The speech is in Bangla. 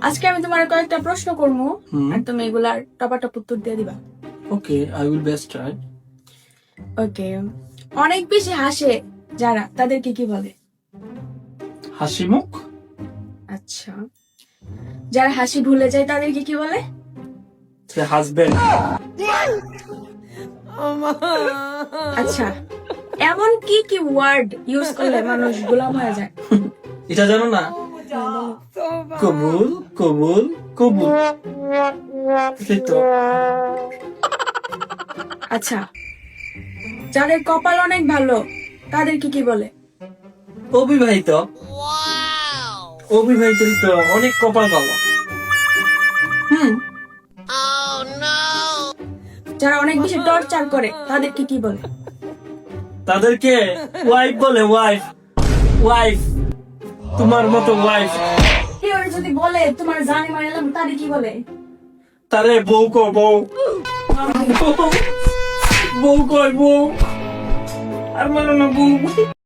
আজকে আমি তোমার কয়েকটা প্রশ্ন করবো আর তুমি এগুলার টপাটপ উত্তর দিয়ে দিবা। ওকে, আই উইল বেস্ট ট্রাই। ওকে, অনেক বেশি হাসে যারা তাদেরকে কি বলে? হাসি মুখ। আচ্ছা, যারা হাসি ভুলে যায় তাদেরকে কি বলে? হাজবেন্ড। আচ্ছা, এমন কি কি ওয়ার্ড ইউজ করলে মানুষ গোলাম হয়ে যায়? এটা জানো না? কবুল কবুল কবুল। এই তো। আচ্ছা, যাদের কপাল অনেক ভালো তাদেরকে কি বলে? অবিবাহিত। অবিবাহিত তো অনেক কপাল ভালো। যারা অনেক বেশি টর্চার করে তাদেরকে কি বলে? তাদেরকে ওয়াইফ বলে। ওয়াইফ ওয়াইফ তোমার মতো ওয়াইফ। কেউ যদি বলে তোমার জানি মারলাম তাদের কি বলে? তারে বউ কো বউ। বউ কয় বউ। আর মানে না বউ।